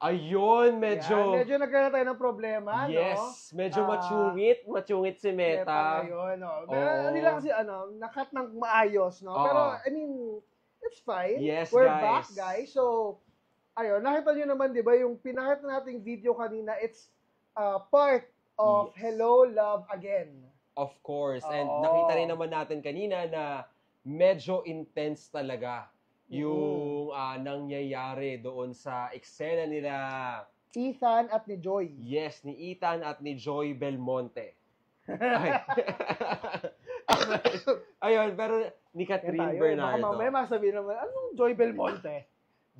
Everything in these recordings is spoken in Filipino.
Ayun, Yan, medyo nagkaroon tayo ng problema, yes, no? medyo machungit si Meta Meta. ngayon, no? Oo. Nila kasi, nakat ng maayos, no? Oo. Pero, I mean, it's fine. Yes, We're guys. back, guys. So, ayun, nakita nyo naman, di ba, yung pinakita nating video kanina, it's part of Yes. Hello, Love Again. Of course. And Oo. nakita rin naman natin kanina na medyo intense talaga yung nangyayari doon sa eksena nila Ethan at ni Joy. Yes, ni Ethan at ni Joy Belmonte. Ay. Ayun, pero ni Catherine Bernardo. Baka mamaya masabihin naman, anong Joy Belmonte?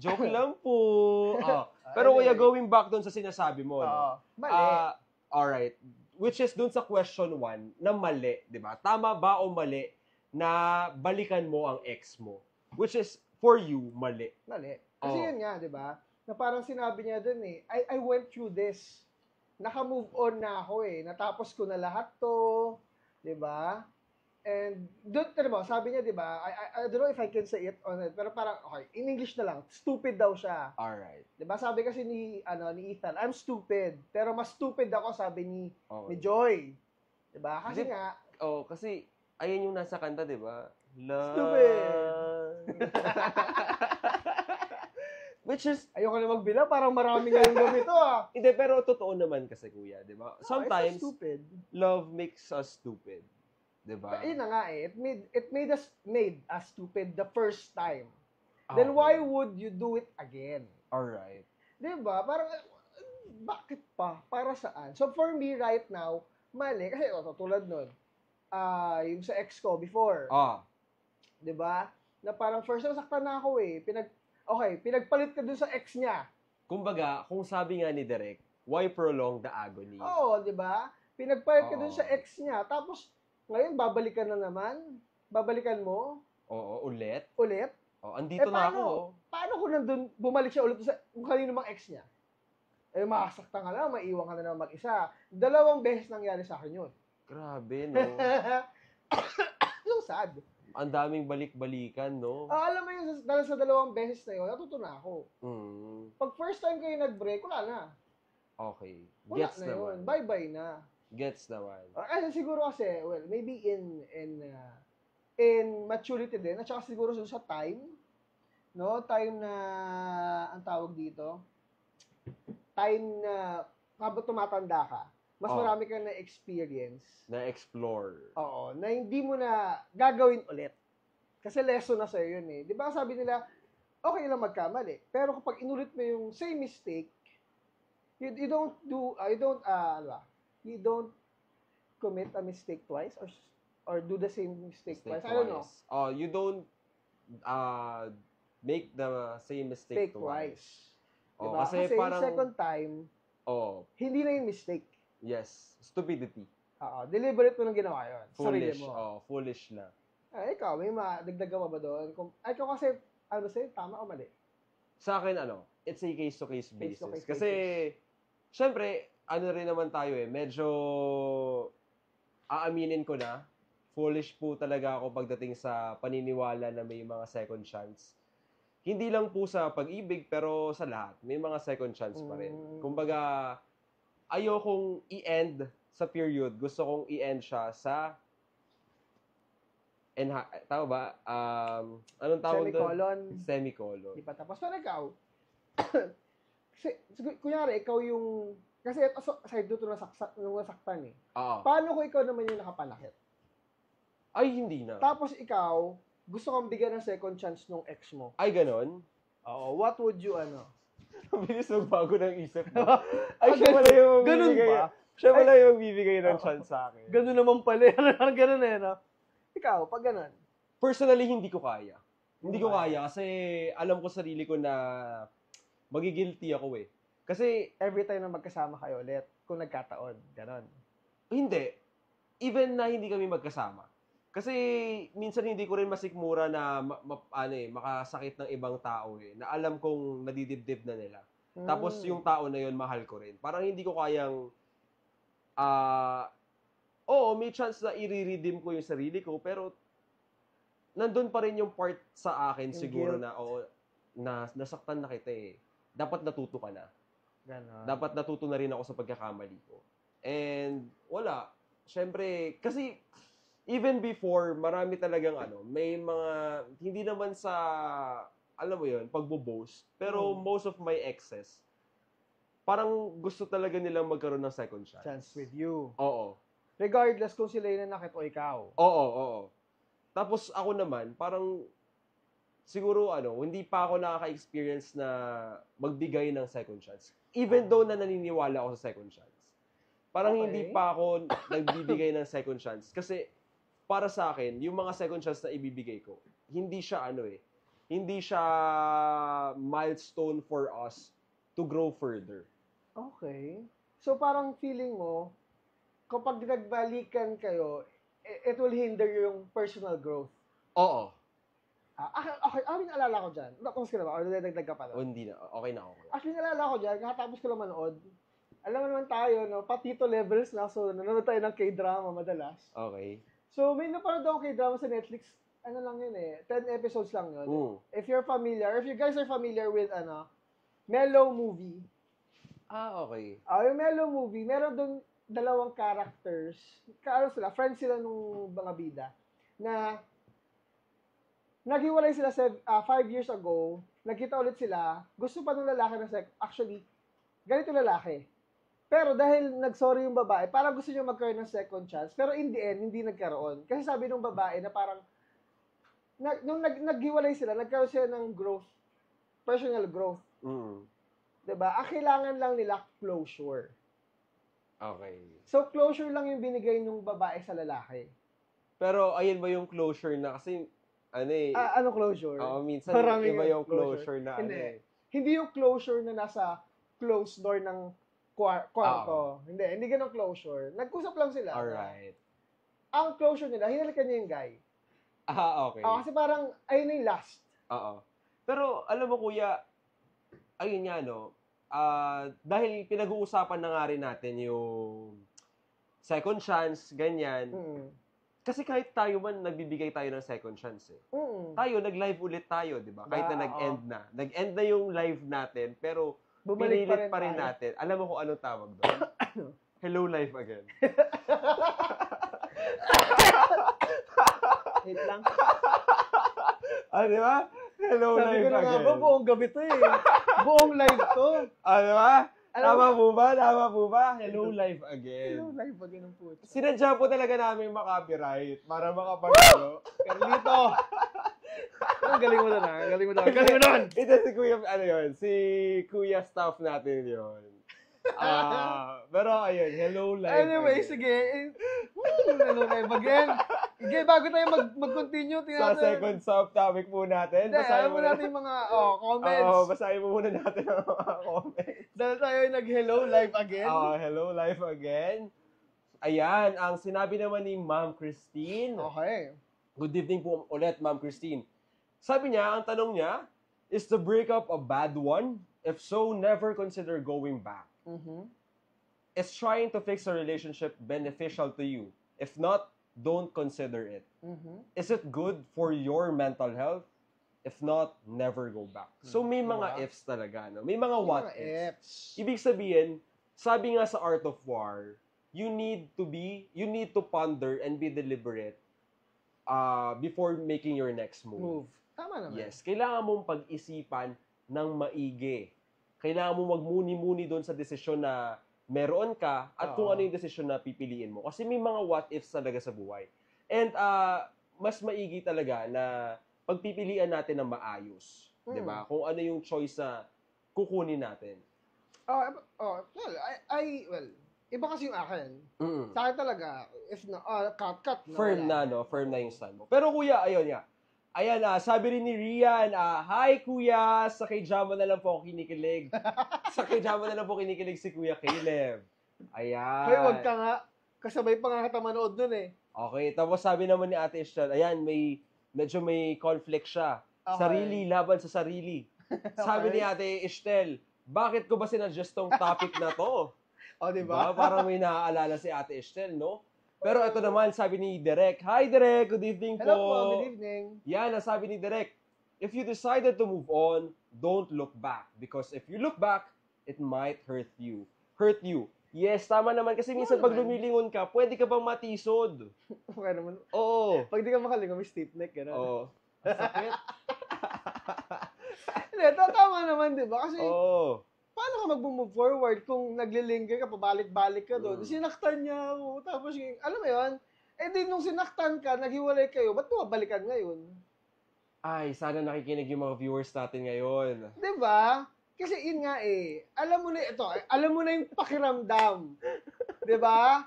Joke lang po. Pero kuya, going back doon sa sinasabi mo, no? Mali. Alright. Which is doon sa question 1, na mali, di ba? Tama ba o mali na balikan mo ang ex mo? Which is, for you, mali. Mali. Kasi yun nga, di ba? Na parang sinabi niya dun I went through this. Naka-move on na ako Natapos ko na lahat to. Di ba? And, doon, diba, sabi niya, di ba? I don't know if I can say it on it, pero parang, okay, in English na lang, stupid daw siya. Alright. Di ba? Sabi kasi ni Ethan, I'm stupid. Pero mas stupid ako, sabi ni Joy. Di ba? Kasi nga, kasi, ayun yung nasa kanta, di ba? Stupid! Which is, ayoko na magbilang, parang marami ngayong gabi to Hindi, pero totoo naman kasi, kuya, di ba? Sometimes, it's so stupid. Love makes us stupid. Di ba? Yun na nga It made us stupid the first time. Then why would you do it again? Alright. Di ba? Parang, bakit pa? Para saan? So for me right now, mali. Kasi tulad nun, yung sa ex ko before. Di ba? Na parang first nasaktan na ako pinagpalit ka dun sa ex niya. Kumbaga, kung sabi nga ni Derek, why prolong the agony? Oo, di ba? Pinagpalit ka dun sa ex niya. Tapos, ngayon, babalikan na naman? Babalikan mo? Oo, ulit? Andito na ako. Paano kung nandun, bumalik siya ulit sa kung kanino mang ex niya? Masaktan ka na, maiwan ka na naman mag-isa. 2 beses nangyari sa akin yun. Grabe, no? So sad. Ang daming balik-balikan, no? Alam mo yun, dahil sa 2 beses na yun, natuto na ako. Pag first time kayo nag-break, wala na. Okay. Wala Gets na naman. yun. Bye-bye na. Gets naman. Siguro kasi, well, maybe in maturity din, at saka siguro sa time, no? Time na, ang tawag dito, time na, habang tumatanda ka, mas marami kang na-experience. Na-explore. Oo. Na hindi mo na gagawin ulit. Kasi lesson na sa'yo yun Di ba sabi nila, okay lang magkamali. Pero kapag inulit mo yung same mistake, you don't commit a mistake twice or do the same mistake twice. I don't know. You don't make the same mistake twice. Diba? Kasi parang second time, hindi na yung mistake. Yes. Stupidity. Deliberate mo nang ginawa yun. Foolish. Sarili mo. Foolish na. Ikaw, may madagdag ka ba doon? Ikaw kasi, sa'yo, tama o mali? Sa akin, it's a case-to-case basis. Case-to-case Kasi, syempre, rin naman tayo medyo, aaminin ko na, foolish po talaga ako pagdating sa paniniwala na may mga second chance. Hindi lang po sa pag-ibig, pero sa lahat. May mga second chance pa rin. Kumbaga, ayokong i-end sa period. Gusto kong i-end siya sa tama ba? Anong tawag Semicolon. Semicolon. Di pa tapos. Pero ikaw, kunyari, ikaw yung, kasi aside doon nasaktan Paano kung ikaw naman yung nakapanakit? Ay, hindi na. Tapos ikaw, gusto kang bigyan ng second chance nung ex mo. Ay, ganon? Oo. What would you, Bilis magbago ng isip mo. Ay, siya pala yung ganun ba? Siya pala yung bibigay ng chance sa akin. Ganun naman pala. Ganun no? Ikaw, pag ganun. Personally, hindi ko kaya. Hindi ko kaya kasi alam ko sarili ko na magigilty ako Kasi every time na magkasama kayo ulit, kung nagkataon, ganun. Hindi. Even na hindi kami magkasama. Kasi minsan hindi ko rin masikmura na makasakit ng ibang tao na alam kong nadidibdib na nila. Tapos yung tao na yun, mahal ko rin. Parang hindi ko kayang may chance na i-redeem ko yung sarili ko, pero nandun pa rin yung part sa akin yung siguro guilt. na nasaktan na kita Dapat natuto ka na. Ganon. Dapat natuto na rin ako sa pagkakamali ko. And wala. Siyempre, kasi even before, marami talagang may mga, hindi naman sa, alam mo yun, pagbo-boast. Pero most of my exes, parang gusto talaga nilang magkaroon ng second chance. Chance with you. Oo. Regardless kung sila yung nanakit o ikaw. Oo. Tapos ako naman, parang siguro hindi pa ako nakaka-experience na magbigay ng second chance. Even though na naniniwala ako sa second chance. Parang hindi pa ako nagbibigay ng second chance. Kasi para sa akin, yung mga second chance na ibibigay ko, hindi siya hindi siya milestone for us to grow further. Okay. So parang feeling mo, kapag nagbalikan kayo, it will hinder yung personal growth. Oo. Okay, naalala ko dyan. Tapos ka na ba? O nagdag ka pa O hindi na. Okay na ako. Actually, naalala ko dyan, katapos ko lang manood. Alam mo naman tayo, no? Patito levels na. So, nanonood tayo ng K-drama madalas. Okay. So, may napanood ako K-drama sa Netflix. Ano lang yun 10 episodes lang yun. If you guys are familiar with, Mellow movie. Okay. Yung Mellow movie, meron doon dalawang characters. Friends sila nung mga bida. Na, naghiwalay sila 5 years ago, nagkita ulit sila, gusto pa ng lalaki na actually, ganito lalaki. Pero dahil nag-sorry yung babae, parang gusto niya magkaroon ng second chance, pero in the end, hindi nagkaroon. Kasi sabi ng babae na parang, nung naghiwalay sila, nagkaroon sila ng growth, personal growth. Diba? Kailangan lang nila closure. Okay. So, closure lang yung binigay ng babae sa lalaki. Pero, ayun ba yung closure na? Kasi, ano closure? Oo, minsan Maraming iba yung closure na Hindi yung closure na nasa closed door ng kwarto. Hindi ganun closure. Nag-usap lang sila. Alright. Ang closure nila, hinalikan niya yung guy. Okay. Kasi parang, ayun na yung last. Oo. Pero, alam mo kuya, ayun nga dahil pinag-uusapan na nga rin natin yung second chance, ganyan. Kasi kahit tayo man, nagbibigay tayo ng second chance Tayo, nag-live ulit tayo, di ba? Kahit na nag-end na. Nag-end na yung live natin, pero bumalik pinilit pa rin natin. Alam mo kung anong tawag doon? Hello, live again. Wait lang. Di ba? Hello, Sabi live ko na again. nga ba, buong gabi to buong live to. Di ba? Tama po ba? Hello, live again. Hello, live again ang puto. Sinadya po talaga namin makapiright para makapag-ano. Carlito! Ang galing mo doon, Galing mo doon. Ito si Kuya, si Kuya staff natin yun. Pero ayun, hello, live Anyway, again. sige. Hello, live again. Sige, bago tayo mag-continue, Sa second subtopic po natin. Basahin mo natin yung mga comments. Basahin mo muna natin ang mga comments. Dahil tayo nag-hello, live again. Hello, live again. Ayan, ang sinabi naman ni Ma'am Christine. Okay. Good evening po ulit, Ma'am Christine. Sabi niya, ang tanong niya, is the breakup a bad one? If so, never consider going back. Is trying to fix a relationship beneficial to you? If not, don't consider it. Is it good for your mental health? If not, never go back. So may mga ifs talaga, no? May mga what ifs. Ibig sabihin, sabi nga sa Art of War, you need to ponder and be deliberate before making your next move. Tama naman. Yes, kailangan mong pag-isipan ng maigi. Kailangan mong magmuni-muni doon sa desisyon na meron ka at kung ano yung desisyon na pipiliin mo. Kasi may mga what ifs talaga sa buhay. And mas maigi talaga na pagpipilian natin ng maayos. 'Di ba? Kung ano yung choice na kukunin natin. Iba kasi yung akin. Sa akin talaga, if na, cut. Firm na yung stand mo. Pero kuya, ayun nga. Ayan, sabi rin ni Rian, hi kuya, sa K-drama na lang po ako kinikilig. Sa K-drama na lang po kinikilig si Kuya Caleb. Ayan. Hoy, wag ka nga. Kasabay pa nga kita manood nun Okay, tapos sabi naman ni Ate Estel, ayan, medyo may conflict siya. Okay. Sarili, laban sa sarili. Sabi ni Ate Estel, bakit ko ba sinadjust tong topic na to? Diba? Parang may naaalala si Ate Estel, no? Pero ito naman, sabi ni Derek. Hi, Derek. Good evening po. Hello po. Good evening. Yan, ang sabi ni Derek. If you decided to move on, don't look back. Because if you look back, it might hurt you. Hurt you. Yes, tama naman. Kasi minsan pag naman. lumilingon ka, pwede ka bang matisod. Okay naman. Oo. Pag di ka makalingon, may stiff neck, gano'n. Oo. Ang sakit. Hindi, tama naman, di ba? Kasi, Oo. paano ka mag-move forward kung naglilinger ka, pabalik-balik ka doon? Mm. Sinaktan niya ako. Tapos, alam mo yun? Eh di, nung sinaktan ka, naghiwalay kayo, ba't bumabalikan ngayon? Ay, sana nakikinig yung mga viewers natin ngayon. Di ba? Kasi yun nga eh. Alam mo na ito, alam mo na yung pakiramdam. Di ba?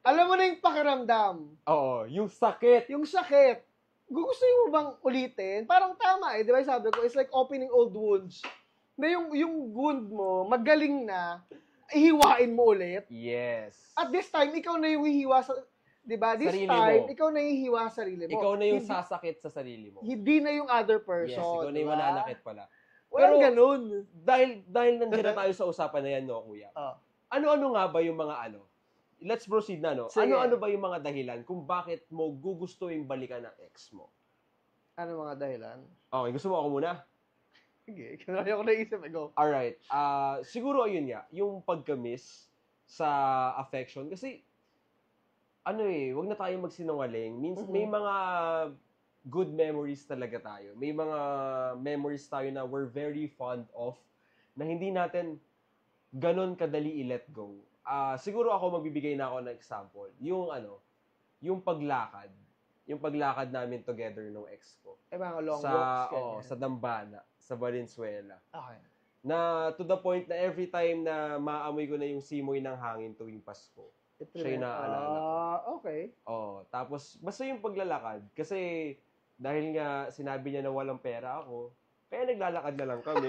Alam mo na yung pakiramdam. Oo, yung sakit. Yung sakit. Gusto mo bang ulitin? Parang tama eh. Di ba sabi ko, it's like opening old wounds. Na yung wound mo, magaling na, ihiwain mo ulit. Yes. At this time, ikaw na yung hihiwa sa... Di ba? This Sarili time, mo. ikaw na yung hihiwa sa sarili mo. Ikaw na yung sasakit sa sarili mo. Hindi na yung other person. Yes, ikaw na yung diba? mananakit pala. Walang Pero, ganun. Dahil nandiyan na tayo sa usapan na yan, no, kuya? Oh. Ano-ano nga ba yung mga ano? Let's proceed na, no? Sige. Ano-ano ba yung mga dahilan kung bakit mo gugustuhin balikan ng ex mo? Ano mga dahilan? Okay, gusto mo ako muna? Sige, kinaraya ko naisip. Go. Alright. Siguro ayun nga, yung pagka-miss sa affection. Kasi, ano wag na tayo magsinungaling. May mga good memories talaga tayo. May mga memories tayo na we're very fond of na hindi natin ganon kadali i-let go. Siguro ako magbibigay na ako ng example. Yung paglakad. Yung paglakad namin together nung ex ko. Mga long sa, walks. sa Dambana, sa Valenzuela. Okay. Na to the point na every time na maamoy ko na yung simoy ng hangin tuwing Pasko. Siya yung naaalala ko. Okay. Tapos basta yung paglalakad. Kasi dahil nga sinabi niya na walang pera ako, kaya naglalakad na lang kami.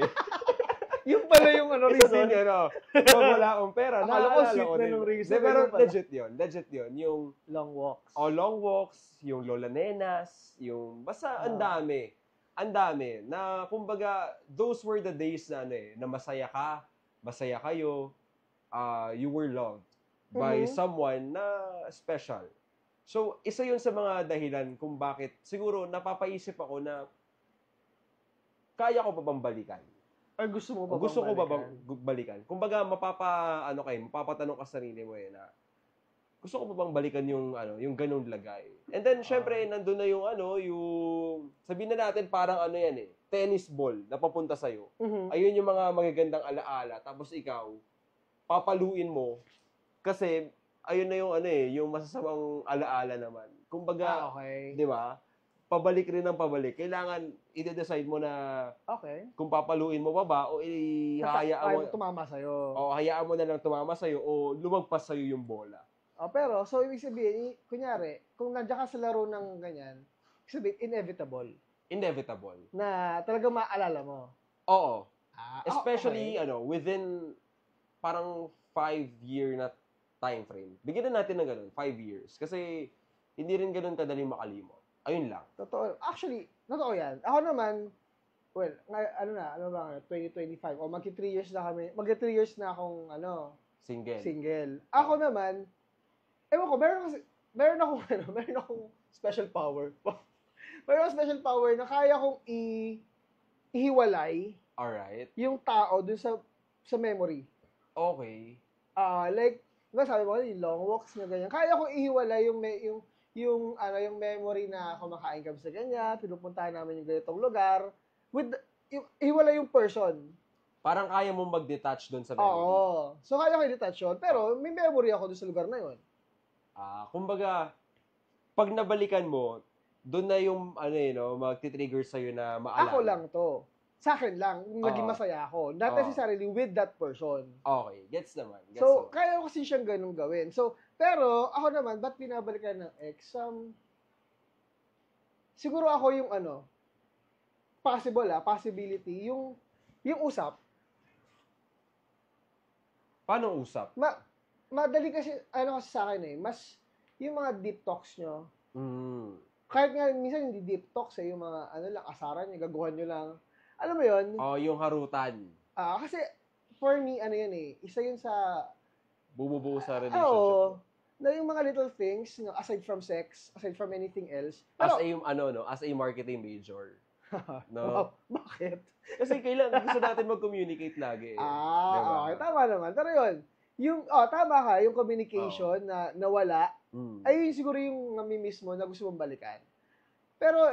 Yung pala yung reason. Pag wala akong pera, Akala ko naalala sweet ko na din. nung reason. De, pero Ganun pala. legit yun. Yung Long walks. long walks, yung Lola Nenas, yung basta ang dami. Ang dami na kumbaga those were the days na na masaya ka, masaya kayo, you were loved by someone na special. So, isa yun sa mga dahilan kung bakit siguro napapaisip ako na kaya ko pa bang balikan? Ay, gusto mo ba Gusto ko ba balikan? bang balikan? Kumbaga mapapatanong ka sa sarili mo na gusto ko pa bang balikan yung ganung lagay. And then syempre nandun na yung yung sabihin na natin parang yan tennis ball na papunta sa iyo. Ayun yung mga magagandang alaala tapos ikaw papaluin mo kasi ayun na yung yung masasamang alaala naman. Kumbaga, okay. 'di ba? Pabalik rin ng pabalik. Kailangan i-decide mo na kung papaluin mo ba o ihahayaan mo tumama sa'yo. O hayaan mo na lang tumama sa'yo o lumagpas sa'yo yung bola. Pero, so ibig sabihin, kunyari, kung nandiyan ka sa laro ng ganyan, ibig sabihin, inevitable. Inevitable. Na talagang maaalala mo. Oo. okay. Especially, within parang 5-year na time frame. Bigyan na natin ng ganun, 5 years. Kasi, hindi rin ganun kadaling makalimot. Ayun lang. Totoo. Actually, totoo yan. Ako naman, well, 2025, o magki 3 years na kami, magki 3 years na akong, single. Ako naman, ewan ko, meron akong special power. Meron akong special power na kaya kong ihiwalay Alright. yung tao dun sa memory. Okay. Like, diba sabi mo, yung long walks na ganyan. Kaya kong ihiwalay yung memory na kumakain kami sa ganyan, pinupuntahan namin yung ganitong lugar, ihiwalay yung person. Parang kaya mong mag-detach doon sa memory. Oo. So, kaya ko i-detach yun. Pero, may memory ako doon sa lugar na yun. Kumbaga, pag nabalikan mo, doon na yung, magti-trigger sa'yo na maalala. Ako lang to. Sa akin lang, naging masaya ako. Not necessarily with that person. Okay. Gets naman. So, kaya ko kasi siyang ganun gawin. So, pero, ako naman, ba't pinabalikan ng ex? Siguro ako yung possibility, yung usap. Paano usap? Madali kasi, kasi sa akin mas, yung mga deep talks nyo, kahit nga, minsan hindi deep talks yung mga, lang, asaran nyo, gaguhan nyo lang. Alam mo yun? Yung harutan. Kasi, for me, isa yun sa, bumubuo sa relationship. Na yung mga little things, aside from sex, aside from anything else. Pero, as a marketing major. No? Wow, bakit? Kasi kailangan gusto natin mag-communicate lagi. Diba? Okay, tama naman. Pero yun, tama ka, yung communication na nawala, ay yun siguro yung nami-miss mo na gusto mong balikan. Pero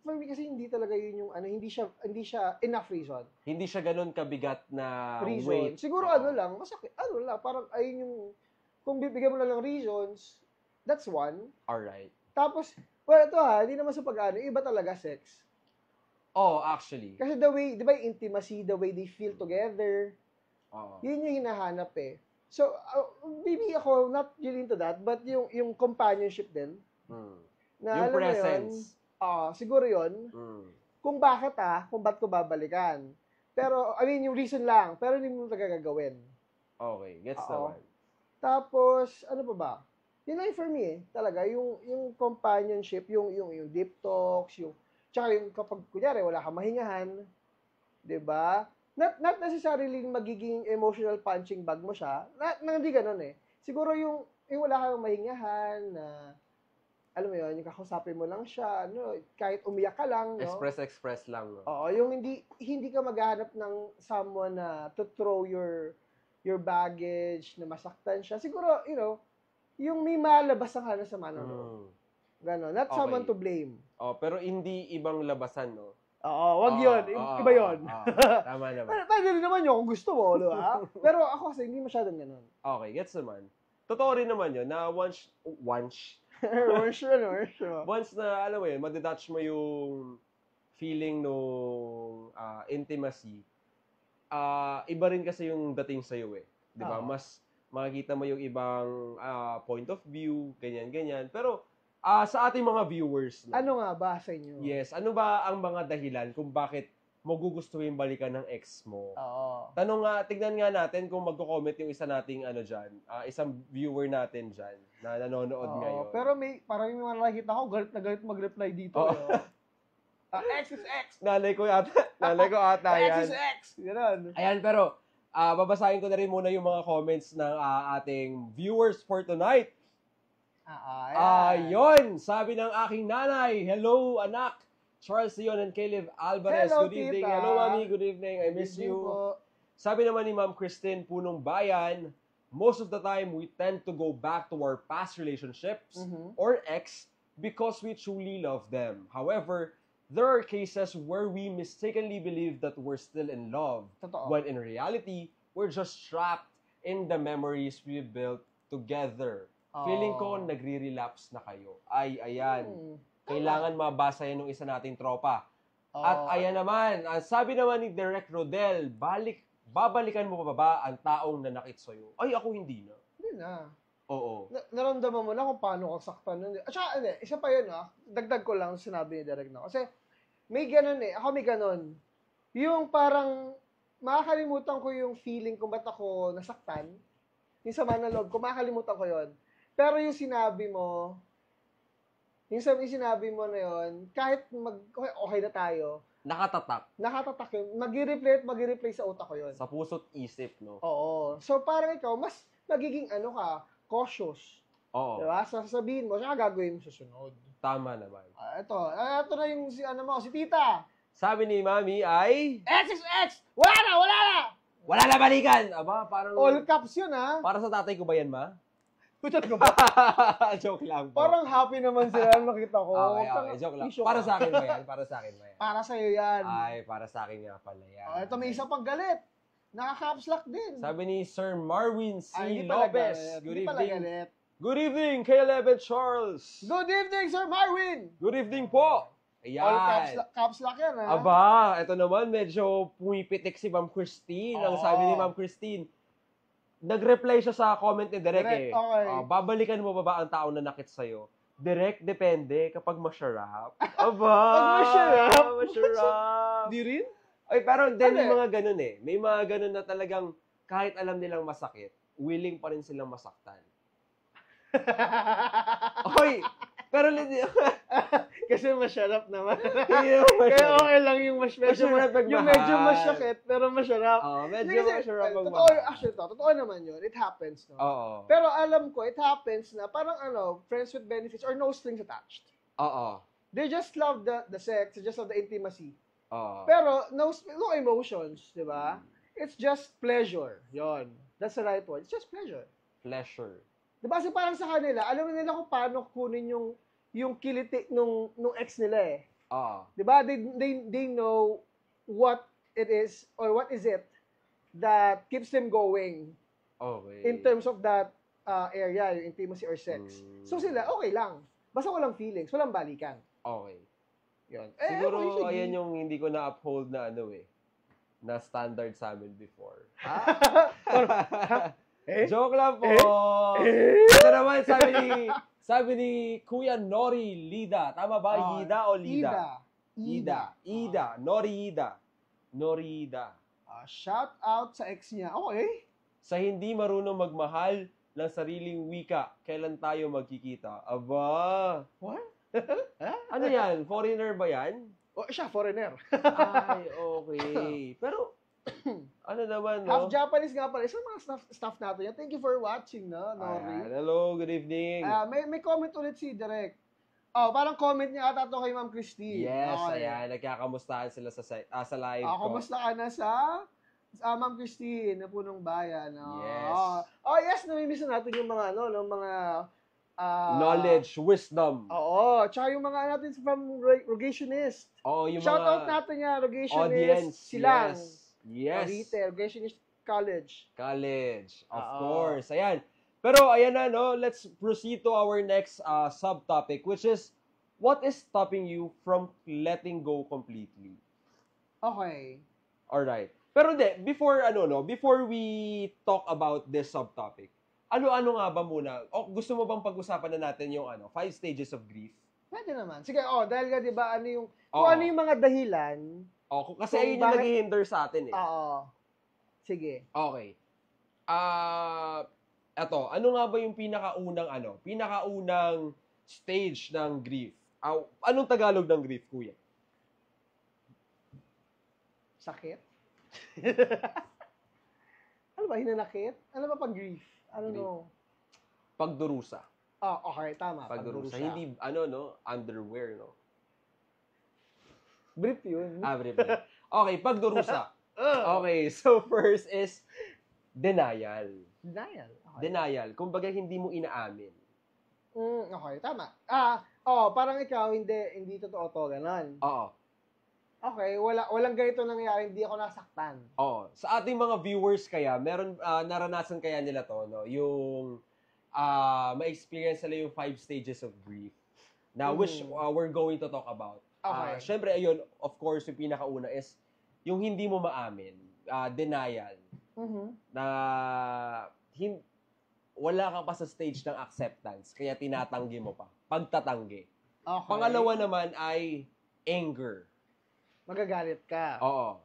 for me kasi hindi talaga yun yung hindi siya enough reason. Hindi siya ganun kabigat na Reason. weight. Siguro lang, masakit. Lang, parang ayun yung kung bibigyan mo na lang reasons, that's one. Alright. Tapos, well, ito hindi naman sa pag-ano, iba talaga sex. Oh, actually. Kasi the way, di ba, intimacy, the way they feel together, Oo. yun yung hinahanap eh. So, maybe ako, not really into that, but yung companionship din. Na, Yung alam presence. Mo yun, siguro yun. Kung bakit kung ba't ko babalikan. Pero, I mean, yung reason lang, pero hindi mo talaga gagawin. Okay, gets naman. Tapos, ano pa ba? Yun lang for me talaga, yung companionship, yung deep talks, tsaka yung kapag, kunyari, wala kang mahingahan, di ba? Not necessarily magiging emotional punching bag mo siya, hindi ganun eh. Siguro yung wala kang mahingahan, na, alam mo yun, yung kakausapin mo lang siya, kahit umiyak ka lang, no? Express lang, no? Oo, yung hindi ka maghahanap ng someone na to throw your baggage, na masaktan siya. Siguro, yung may malabas ang sama ng loob. Ganon. Not someone to blame. Pero hindi ibang labasan, no? Oo, wag yun. Iba yun. Tama naman. Pwede rin naman yun kung gusto mo, di ba? Pero ako kasi hindi masyadong ganon. Okay, gets naman. Totoo rin naman yun na once na, alam mo yun, madetouch mo yung feeling nung intimacy, iba rin kasi yung dating sa'yo eh. Di ba? Mas makikita mo yung ibang point of view, ganyan-ganyan. Pero, sa ating mga viewers, no? Ano nga ba sa inyo? Yes, ano ba ang mga dahilan kung bakit mo gugustuhin balikan ng ex mo? Oo. Tignan nga natin kung magko-comment yung isa nating isang viewer natin dyan na nanonood ngayon. Pero parang yung mga nakikita ko, galit na galit mag-reply dito. X is X! Nanay ko ata yan. X is X! Ganun. Ayan, pero babasahin ko na rin muna yung mga comments ng ating viewers for tonight. Ayun, sabi ng aking nanay, hello anak, Charles Leon and Caleb Alvarez. Hello, good evening. tita. Hello, mami. Good evening. I miss you. Po. Sabi naman ni Ma'am Christine Punong Bayan, most of the time, we tend to go back to our past relationships or ex because we truly love them. However, there are cases where we mistakenly believe that we're still in love. Totoo. When in reality, we're just trapped in the memories we built together. Feeling ko, nagre-relapse na kayo. Ayan. Kailangan mabasa yan ng isa nating tropa. At ayan naman, sabi naman ni Direk Rodel, babalikan mo pa ba ang taong nanakit sa'yo? Ay, ako hindi na. Hindi na. Oo. Naramdaman mo na kung paano ka saktan nun. At saka, isa pa yun dagdag ko lang sinabi ni Direk na. Kasi, may ganun ako may ganun. Yung parang, makakalimutan ko yung feeling kung ba't ako nasaktan. Yung sama ng loob ko, makakalimutan ko yun. Pero yung sinabi mo na yun, kahit okay na tayo, nakatatak yun. Mag-replay sa utak ko yun. Sa puso't isip, no? Oo. So, parang ikaw, mas magiging cautious. Oo. Diba? Sasabihin mo, siya gagawin mo susunod. Tama naman. Ito na yung si tita. Sabi ni Mami ay... X is X! Wala na! Wala na balikan! Aba, parang... All caps yun, Para sa tatay ko ba yan, ma? Putot ko ba? Joke lang po. Parang happy naman sila nakita ko. Okay, joke lang. Para sa akin ba yan? Para sa'yo yan. Ay, para sa akin nga pala yan. Ito may isa pang galit. Naka-caps lock din. Sabi ni Sir Marwin C. Hindi Lopez. Good evening. Good evening, K11 Charles. Good evening, Sir Marwin. Good evening po. Ayan. All caps lock yan, Aba, ito naman medyo pumipitik si Ma'am Christine. Ang sabi ni Ma'am Christine, nag-reply siya sa comment ni Direk eh. Okay. Babalikan mo ba ang taong nanakit sa'yo? Direk, depende kapag masyarap. Aba! Pag masyarap! Di rin? Ay, pero then may mga ganun eh. May mga ganun na talagang kahit alam nilang masakit, willing pa rin silang masaktan. Oy! Pero kasi masyarap naman. Kaya okay lang yung yung medyo masyakit, pero masyarap. Medyo masyarap Totoo naman yun. It happens, no? Oo. Pero alam ko, it happens na parang friends with benefits or no strings attached. Oo. They just love the sex, they just love the intimacy. Pero no emotions, di ba? It's just pleasure. Yon. That's the right word. It's just pleasure. Pleasure. Di ba? Kasi parang sa kanila, alam nila kung paano kunin yung kiliti nung ex nila eh. Di ba? They know what it is or what is it that keeps them going Okay. in terms of that area, yung intimacy or sex. So sila, okay lang. Basta walang feelings, walang balikan. Okay. Yun. Siguro, okay, ayan yung hindi ko na-uphold na na standard sa amin before. Joke lang po. Ito naman, sabi ni Kuya Nori Lida. Tama ba? Ida o Lida? Ida. Nori Ida. Shout out sa ex niya. Okay. Sa hindi marunong magmahal ng sariling wika, kailan tayo magkikita? Aba. What? Ano yan? Foreigner ba yan? Siya, foreigner. Ay, okay. Pero, ano naman, no? Half Japanese nga pala. Isa mga staff natin yan. Thank you for watching, no, Nori? Hello, good evening. May comment ulit si Direk. Parang comment niya ata to kay Ma'am Christine. Yes, ayan. Nagkakamustahan sila sa live ko. Kamusta ka na sa Ma'am Christine na punong bayan? Yes. Yes, namimiss natin yung mga, mga knowledge, wisdom. Oo. Tsaka yung mga natin from Rogationist. Yung shout mga out natin nga, Rogationist. Audience. Silang. Yes. Cavite, Rogationist College. Of course. Ayan. Pero ayan na, no? Let's proceed to our next subtopic, which is, what is stopping you from letting go completely? Okay. Alright. Pero before we talk about this subtopic, ano nga ba muna? Gusto mo bang pag-usapan na natin yung 5 stages of grief? Pwede naman. Sige, dahil nga 'di ba ano yung mga dahilan? Kasi ayun yung naghihinder sa atin eh. Oo. Sige. Okay. Ano nga ba yung pinakaunang stage ng grief? Anong Tagalog ng grief, kuya? Sakit? Ano ba, hinanakit? Ano ba pag grief? Pagdurusa. Okay, tama. Pagdurusa. Hindi, underwear, no? Brief yun. Brief. Okay, pagdurusa. Okay, so first is denial. Denial. Okay. Denial. Kumbaga, hindi mo inaamin. Okay, tama. Parang ikaw, hindi totoo to, ganon. Oo. Okay, walang ganito nangyayari, hindi ako nasaktan. Sa ating mga viewers kaya, naranasan kaya nila to, no? Yung, ma-experience nila yung 5 stages of grief na which we're going to talk about. Okay. Syempre, ayun, of course, yung pinakauna is yung hindi mo maamin, denial. Na wala ka pa sa stage ng acceptance, kaya tinatanggi mo pa. Pagtatanggi. Okay. Pangalawa naman ay anger. Magagalit ka. Oo.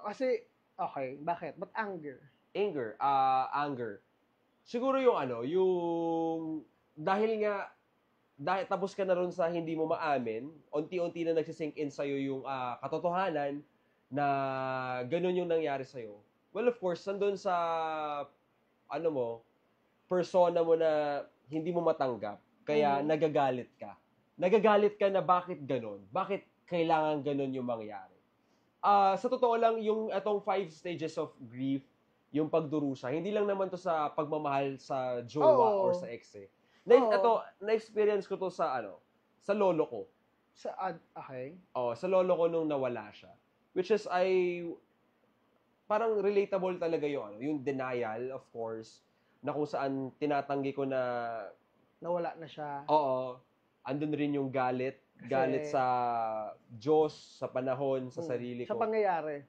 Kasi, okay, bakit? Ba't anger? Anger. Siguro yung dahil tapos ka na ron sa hindi mo maamin, unti-unti na nagsisink in sa'yo yung katotohanan na ganun yung nangyari sa'yo. Well, of course, nandun sa, persona mo na hindi mo matanggap, kaya nagagalit ka. Nagagalit ka na bakit ganun? Bakit kailangan ganun yung mangyari? Sa totoo lang, yung atong 5 stages of grief, yung pagdurusa, hindi lang naman to sa pagmamahal sa jowa or sa ex eh. Na-experience ko to sa lolo ko. Okay. Sa lolo ko nung nawala siya. Which is, parang relatable talaga yung denial, of course, na kung saan tinatanggi ko na nawala na siya. Oo. Andun rin yung galit sa Diyos, sa panahon, sa sarili ko.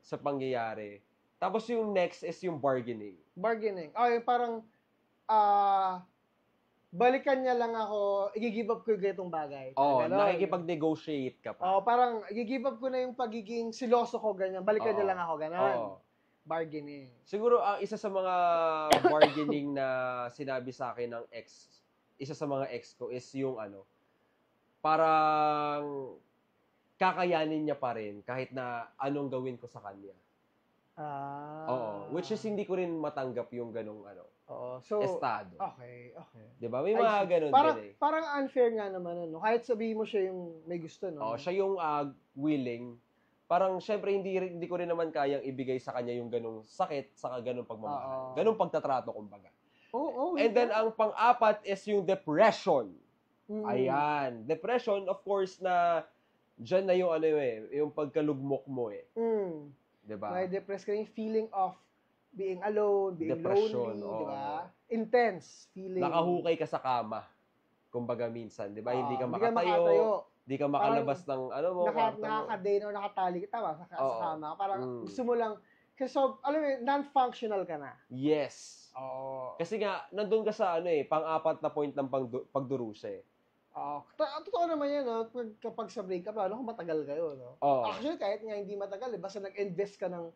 Sa pangyayari. Tapos yung next is yung bargaining. Yung parang, balikan niya lang ako, i-give up ko yung ganitong bagay. Nakikipag-negotiate ka pa. Parang, i-give up ko na yung pagiging siloso ko, ganyan. Balikan niya lang ako, ganyan. Bargaining. Siguro, isa sa mga bargaining na sinabi sa akin ng isa sa mga ex ko is yung parang kakayanin niya pa rin kahit na anong gawin ko sa kanya. Which is hindi ko rin matanggap yung ganong estado. Okay. 'Di ba? May mga ganun din eh. Parang unfair nga naman Kahit sabihin mo siya yung may gusto, no? Siya yung willing. parang syempre hindi ko rin naman kayang ibigay sa kanya yung ganung sakit, saka ganung pagmamahal. Oo. Ganung pagtatrato, kumbaga. Oo. And then, ang pang-apat is yung depression. Mm. Ayan. Depression, of course, na dyan na yung yung pagkalugmok mo Mm. Diba? May depressed ka yung feeling of being alone, being Depression, lonely, oo. diba? Intense feeling. Nakahukay ka sa kama. Kumbaga minsan, diba? Hindi ka Hindi makatayo. Hindi ka makalabas ng kwarto mo. Nakakadeno, nakatali ka, tama, sa kama. Parang gusto mo lang, kasi alam mo, non-functional ka na. Yes. Oo. Kasi nga, nandun ka sa pang-apat na point ng pagdurusa Totoo naman yan, no? Kapag sa breakup, lalo kung matagal kayo, no? Actually, kahit nga hindi matagal, basta nag-invest ka ng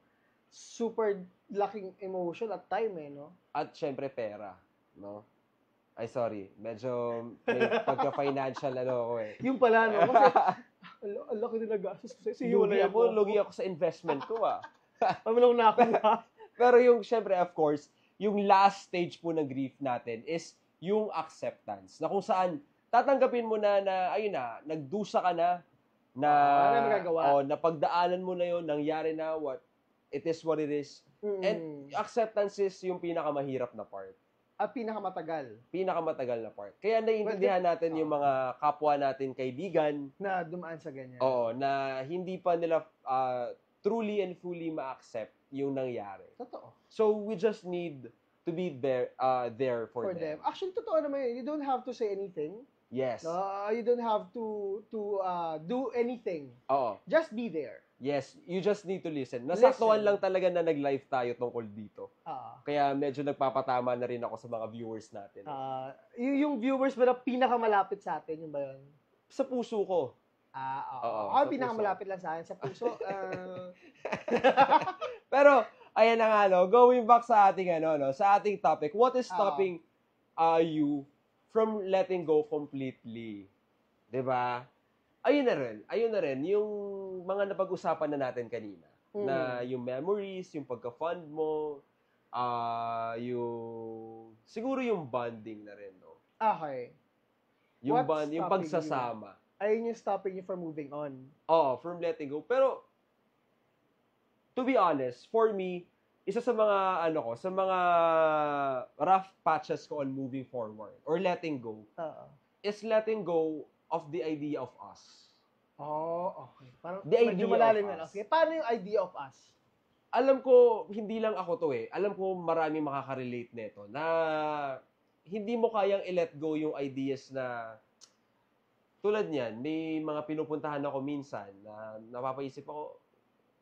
super laking emotion at time, no? At syempre, pera, no? Ay, sorry. Medyo may pagka-financial ako Yung pala, no? Kasi, ang laki nila gastos ko. Lugi ako sa investment ko, Pamilong na ako, Pero yung, syempre, of course, yung last stage po ng grief natin is yung acceptance. Na kung saan, tatanggapin mo na ayun na, nagdusa ka na napagdaanan mo na yun, nangyari na, it is what it is. And acceptance is yung pinakamahirap na part. At pinakamatagal na part. Kaya naiintindihan natin yung mga kapwa natin kaibigan na dumaan sa ganyan. Oo, na hindi pa nila truly and fully ma-accept yung nangyari. Totoo. So we just need to be there for them. Actually, totoo naman yun. You don't have to say anything. Yes. No, you don't have to do anything. Oo. Just be there. Yes, you just need to listen. Nasaktuhan lang talaga na nag-live tayo tungkol dito. Kaya medyo nagpapatama na rin ako sa mga viewers natin. Yung viewers ba na pinakamalapit sa atin, yun ba yun? Sa puso ko. Oo. Pinakamalapit lang sa akin. Sa puso. Pero, ayan na nga, going back sa ating, sa ating topic, what is stopping you from letting go completely? Diba? Ayun na rin, yung mga napag-usapan na natin kanina. Na yung memories, yung pagka-fond mo, siguro yung bonding na rin, no? Okay. Yung yung pagsasama. Ayun yung stopping you from moving on. From letting go. Pero, to be honest, for me, isa sa mga, sa mga rough patches ko on moving forward, or letting go, is letting go of the idea of us. Okay. Parang the idea malalim of yan. us. Okay. Paano yung idea of us? Alam ko, hindi lang ako to Alam ko marami makaka-relate nito na hindi mo kayang i-let go yung ideas na tulad niyan, may mga pinupuntahan ako minsan na napapaisip ako,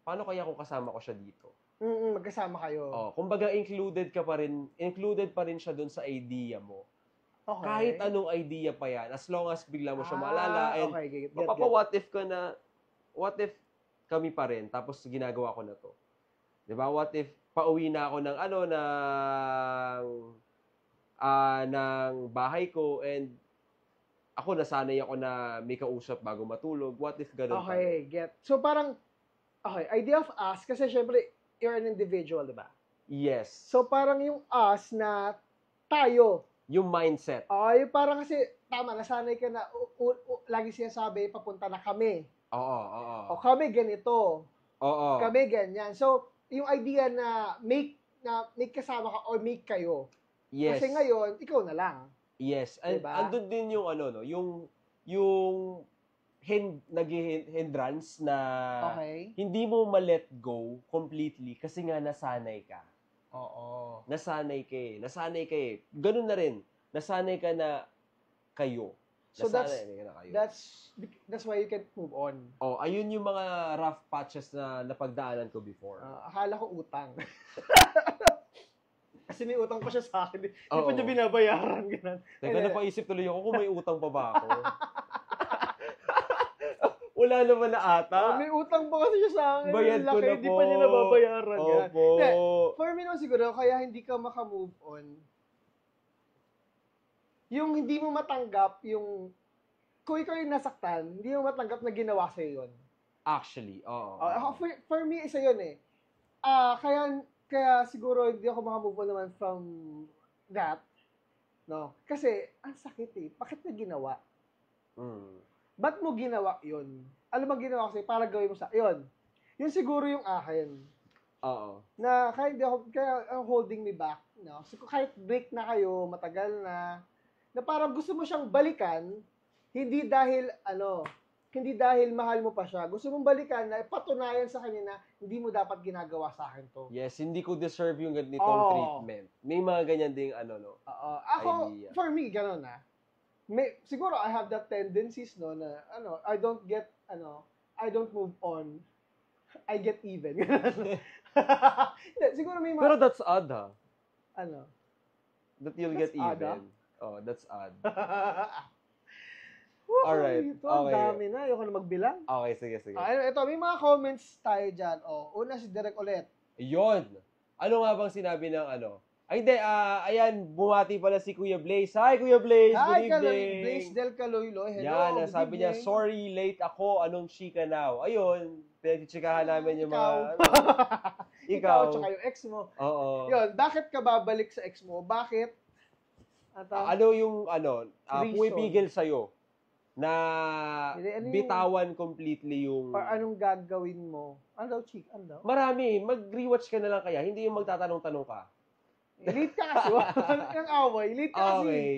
paano kaya kung kasama ko siya dito? Magkasama kayo. Kumbaga included pa rin siya doon sa idea mo. Okay. Kahit anong idea pa yan, as long as bigla mo siya maalala, and what if ka na, what if kami pa rin, tapos ginagawa ko na to. Diba? What if pauwi na ako ng bahay ko, and ako nasanay ako na may kausap bago matulog. What if ganun pa rin? Get. So parang, idea of us, kasi syempre, you're an individual, diba? Yes. So parang yung us na tayo, yung mindset. Yung parang kasi, tama, nasanay ka na, lagi sinasabi, papunta na kami. Oo. Kami ganito. Oo. Kami ganyan. So, yung idea na make kasama ka or make kayo. Yes. Kasi ngayon, ikaw na lang. Yes. And diba? andun din yung yung hindrance na hindi mo ma-let go completely kasi nga nasanay ka. Oo. Nasanay ka eh. Ganun na rin. Nasanay ka na kayo. So that's why you can move on. Ayun yung mga rough patches na napagdaanan ko before. Akala ko utang. Kasi may utang pa siya sa akin. Hindi pa niya binabayaran. Ganun. Teka, napaisip tuloy ako kung may utang pa ba ako. Wala naman na ata. May utang pa kasi siya sa akin. Bayad ko na po. Hindi pa niya nababayaran. Opo. For me naman siguro, kaya hindi ka makamove on, yung hindi mo matanggap yung, kung ikaw yung nasaktan, hindi mo matanggap na ginawa sa'yo yun. Actually, oo. For me, isa yun eh. Kaya siguro hindi ako makamove on naman from that. No? Kasi, ang sakit eh. Bakit na ginawa? Ba't mo ginawa yun? Alam mo ginawa ko sa'yo para gawin mo sa yun. Yun siguro yung akin. Oo. Na kaya ang holding me back, no? So, kahit break na kayo, matagal na parang gusto mo siyang balikan, hindi dahil mahal mo pa siya. Gusto mong balikan na patunayan sa kanya na hindi mo dapat ginagawa sa akin to. Yes, hindi ko deserve yung ganitong Oo. treatment. May mga ganyan ding Ako, idea. for me, gano'n na. Siguro I have that tendencies, no, na, I don't move on. I get even. Hindi, siguro may Pero that's odd, ha? ano, That you'll That's get odd, even. Oh, that's odd. Alright. Alright, Ito, ang okay. dami na. Ayoko na magbilang. Okay, sige. Ito, may mga comments tayo dyan. Una si Derek ulit. Yun. Ano nga bang sinabi ng Ay, hindi. Ayan, bumati pala si Kuya Blaze. Hi, Kuya Blaze. Hi, Good evening. Blaze Del Caloyloy. Hello, Yan, good sabi niya, evening. sorry, late ako. Anong chika now? Ayun, pinag-chikahan namin yung mga... Ikaw, tsaka yung ex mo. Oo. Yun, bakit ka babalik sa ex mo? Bakit? At, ano yung, reason. pumipigil sa'yo na Ano yung- bitawan completely yung... or anong gagawin mo? Ano daw, chick? Ano daw? Marami. Mag-rewatch ka na lang kaya. Hindi yung magtatanong-tanong ka. Late ka kasi. Ang away. Late ka kasi. Okay.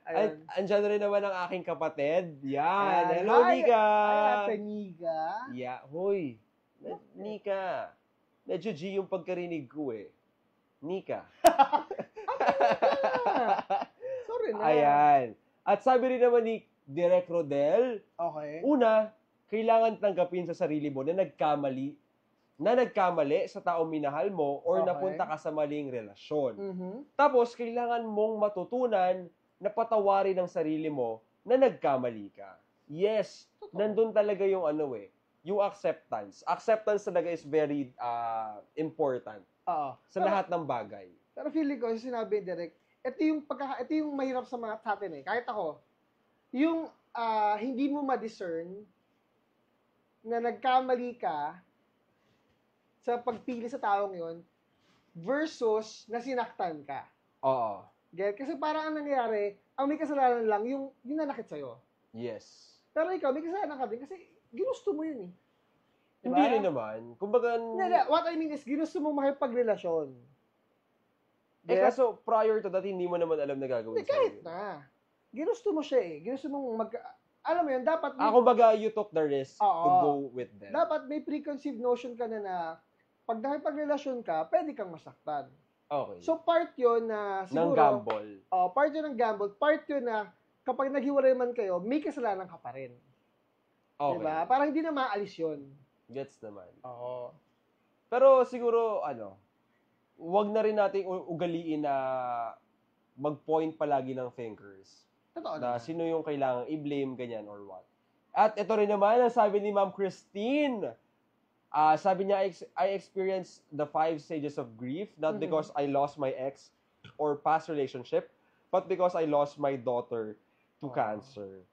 Ayun. Andyan rin naman ang aking kapatid. Yan. Ayan. Hello, Hi, Nika. Hi, Ate Nika. Yeah. Hoy. Nika. Medyo G yung pagkarinig ko eh. Nika. Sorry na. Ayan. At sabi rin naman ni Direk Rodel, Okay. una, kailangan tanggapin sa sarili mo na nagkamali sa taong minahal mo or Okay. napunta ka sa maling relasyon. Mhm. Tapos, kailangan mong matutunan na patawarin ang sarili mo na nagkamali ka. Yes, Totoo. nandun talaga yung yung acceptance. Acceptance talaga is very important Oo. sa lahat ng bagay. Pero feeling ko, yung sinabi direct, ito yung mahirap sa mga sa atin eh. Kahit ako, yung hindi mo ma-discern na nagkamali ka sa pagpili sa taong yon versus na sinaktan ka. Oo. Get? Kasi parang ang nangyayari, ang may kasalanan lang yung nanakit sa'yo. Yes. Pero ikaw, may kasalanan ka din kasi ginusto mo yun eh. Diba? Hindi rin naman. Kumbaga, What I mean is, ginusto mong makipagrelasyon. kaso prior to that, hindi mo naman alam na gagawin Hindi, kahit na. Ginusto mo siya eh. Ginusto mong alam mo yun, dapat kumbaga, you took the risk to Oo. go with them. dapat may preconceived notion ka na pag nakipagrelasyon ka, pwede kang masaktan. Okay. So part yun na ng siguro, gamble. part yun ng gamble, part yun na kapag naghiwalay man kayo, may kasalanan ka pa rin. Okay. Diba? Parang hindi na maalis yun. Gets naman. Oo. Pero siguro, wag na rin nating ugaliin na mag-point palagi ng fingers. Totoo Na naman. sino yung kailangang i-blame, ganyan or what. At ito rin naman, ang sabi ni Ma'am Christine, sabi niya, I experienced the 5 stages of grief, not Mhm. because I lost my ex or past relationship, but because I lost my daughter to Oh. cancer.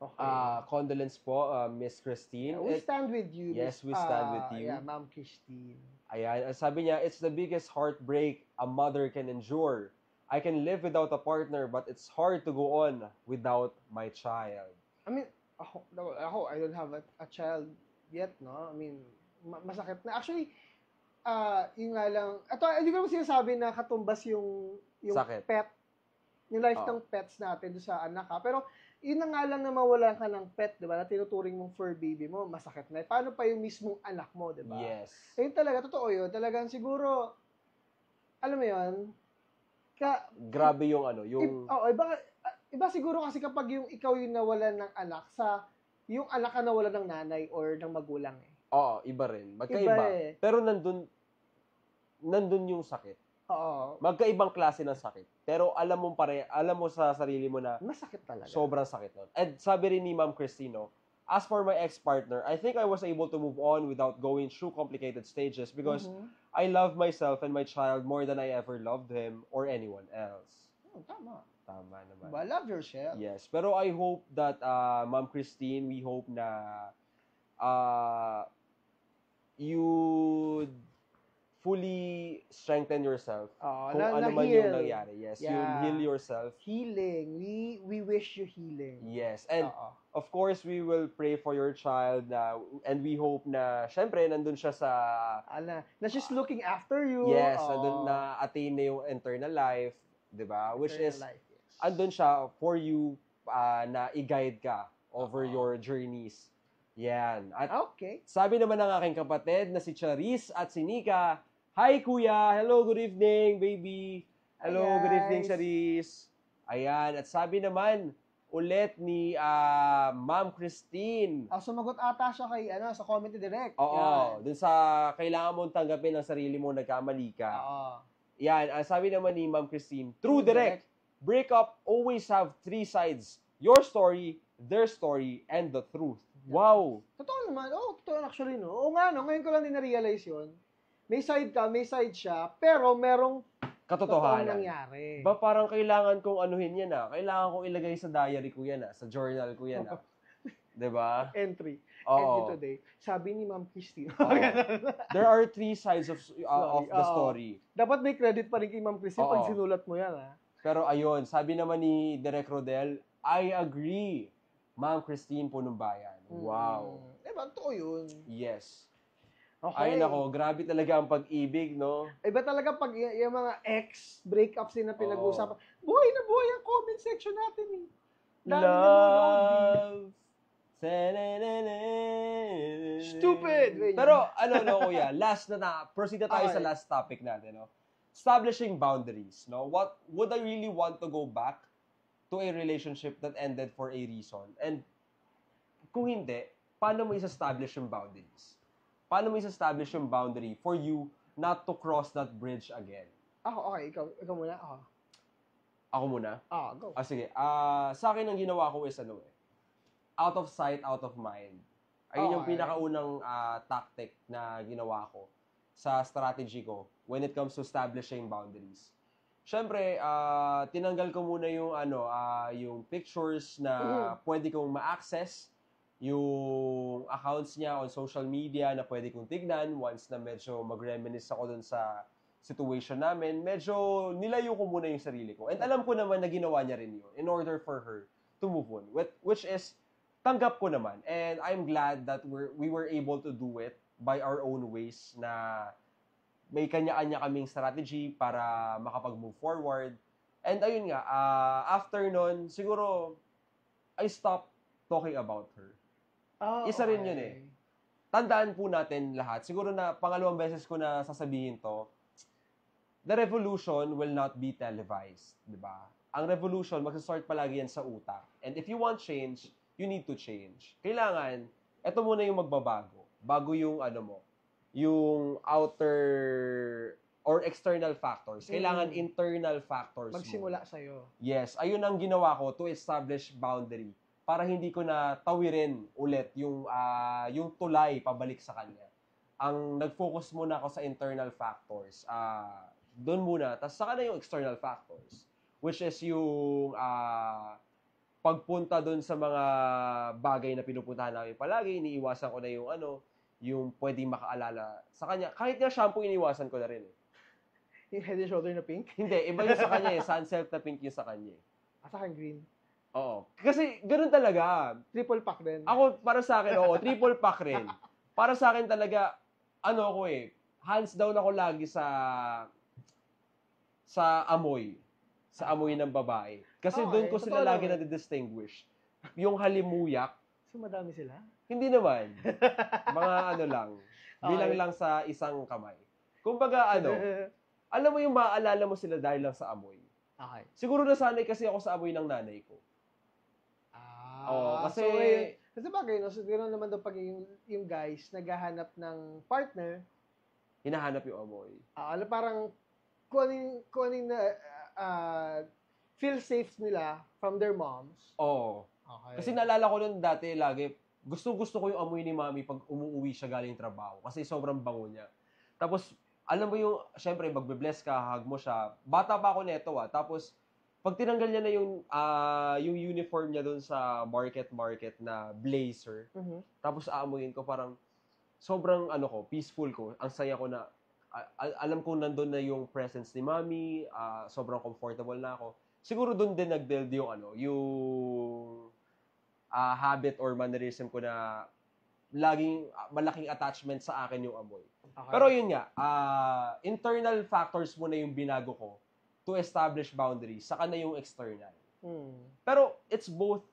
Okay. Condolence po, Miss Christine. We stand with you. Yes, we stand with you. Yeah, Ma'am Christine. Ayan, sabi niya, it's the biggest heartbreak a mother can endure. I can live without a partner, but it's hard to go on without my child. I mean, ako I don't have a child yet, no? I mean, masakit na. Actually, yung nga lang, hindi ko naman sinasabi na katumbas yung Sakit. pet, yung life Oo. ng pets natin doon sa anak ka. Pero, yun na nga lang na mawalan ka ng pet, di ba, na tinuturing mong fur baby mo, masakit na. Paano pa yung mismong anak mo, di ba? Yes. Ayun talaga, totoo yun. Talagang siguro, alam mo yun, Grabe yung yung... iba siguro kasi kapag yung ikaw yung nawalan ng anak yung anak ka nawalan ng nanay or ng magulang eh. Oo, iba rin. Magkaiba. Iba eh. Pero nandun yung sakit. Oo. Magkaibang klase ng sakit. Pero alam mo sa sarili mo na Masakit talaga. sobrang sakit nun. And sabi rin ni Ma'am Cristino, as for my ex-partner, I think I was able to move on without going through complicated stages because Mhm. I love myself and my child more than I ever loved him or anyone else. Tama. Tama naman. Diba? Love yourself. Yes. Pero I hope that, Ma'am Christine, we hope na you'd fully strengthen yourself Oo, kung ano man na-heal. yung nangyari. Yes, Yeah. you'll heal yourself. Healing. We wish you healing. Yes, and Oo. of course, we will pray for your child and we hope na, syempre, nandun siya sa, Na she's looking after you. yes, nandun na attain na yung eternal life, di ba? Which is, life, yes. andun siya for you na i-guide ka over your journeys. Yan. At Okay. sabi naman ng aking kapatid na si Charis at si Nika, hi kuya, hello, good evening, baby. Hello, Hi, good evening, guys. Charis. Ayan, at sabi naman ulit ni Ma'am Christine. Sumagot ata siya kay, sa comment ni Direct. Oo, dun sa kailangan mong tanggapin ang sarili mo, nagkamali ka. Oo. Yan, sabi naman ni Ma'am Christine, true direct. Breakup always have 3 sides. Your story, their story, and the truth. Wow! Totoo naman. Totoo actually, no? Oo nga, no? Ngayon ko lang din na-realize yun. May side ka, may side siya, pero merong totoong Katotohanan. nangyari. Ba parang kailangan kong anuhin yan Kailangan kong ilagay sa diary ko yan sa journal ko yan 'Di ba? Entry. Oo. Entry today. Sabi ni Ma'am Christine. There are 3 sides of the story. Dapat may credit pa rin kay Ma'am Christine pag Oo. sinulat mo yan, Pero ayun, sabi naman ni Direk Rodel, I agree. Ma'am Christine Punong Bayan. Wow. Diba, totoo yun. Yes. Okay. Ay nako, grabe talaga ang pag-ibig, no? Iba talaga pag yung mga breakups din na pinag-uusapan. Buhay na buhay ang comment section natin eh. Dami nanonood eh. Stupid! Pero kuya, proceed na tayo sa last topic natin, no? Establishing boundaries, no? What would I really want to go back to a relationship that ended for a reason? And kung hindi, paano mo i-establish yung boundaries? Paano mo i-establish yung boundary for you not to cross that bridge again? Okay. Ikaw muna. Ako muna? Go. Sige. Sa akin, ang ginawa ko is out of sight, out of mind. Ayun yung pinakaunang tactic na ginawa ko sa strategy ko when it comes to establishing boundaries. Siyempre, tinanggal ko muna yung yung pictures na pwede kong ma-access, yung accounts niya on social media na pwede kong tignan once na medyo mag-reminisce ako dun sa situation namin. Medyo nilayo ko muna yung sarili ko. And alam ko naman na ginawa niya rin yun in order for her to move on. Which is, tanggap ko naman. And I'm glad that we were able to do it by our own ways na may kanya-kanya kaming strategy para makapag-move forward. And ayun nga, after nun, siguro, I stopped talking about her. Isa rin yun eh. Tandaan po natin lahat, siguro na pangalawang beses ko na sasabihin to, the revolution will not be televised, di ba? Ang revolution, mag-start palagi yan sa utak. And if you want change, you need to change. Kailangan, eto muna yung magbabago. Bago yung yung outer or external factors. Kailangan internal factors magsimula muna. sa'yo. Yes, ayun ang ginawa ko to establish boundary para hindi ko na tawirin ulit yung tulay pabalik sa kanya. Ang nag-focus muna ako sa internal factors. Doon muna. Tapos saka na yung external factors. Which is yung pagpunta doon sa mga bagay na pinupuntahan namin palagi. Iniiwasan ko na yung pwedeng makaalala sa kanya. Kahit nga shampoo, iniiwasan ko na rin eh. Yung Head and Shoulder na pink? Hindi, iba yung sa kanya eh. Sunset na pink yung sa kanya eh. Sa akin green. Oo. Kasi ganoon talaga. Triple pack din. Ako, para sa akin, triple pack rin. Para sa akin talaga, ako hands down ako lagi sa amoy. Sa amoy ng babae. Kasi doon ko sila lagi na-distinguish. Yung halimuyak. So, madami sila? Hindi naman. Mga lang. Bilang lang sa isang kamay. Kumbaga, alam mo yung maaalala mo sila dahil lang sa amoy. Okay. Siguro nasanay kasi ako sa amoy ng nanay ko. Kasi... Kasi bagay, siguro naman daw pag yung guys naghahanap ng partner, hinahanap yung amoy. Parang kunin na feel safe nila from their moms. Oo. Okay. Kasi naalala ko nun dati lagi, gusto ko yung amoy ni mami pag umuwi siya galing trabaho. Kasi sobrang bango niya. Tapos, alam mo yung, syempre, magbe-bless ka, hug mo siya. Bata pa ako neto Tapos, pag tinanggal niya na yung uniform niya doon sa market na blazer, tapos aamuyin ko parang sobrang peaceful ko. Ang saya ko na, alam kong nandun na yung presence ni mommy, sobrang comfortable na ako. Siguro doon din nag-build yung yung habit or mannerism ko na laging malaking attachment sa akin yung amoy. Okay. Pero yun nga, internal factors muna yung binago ko to establish boundaries, saka na yung external. Pero it's both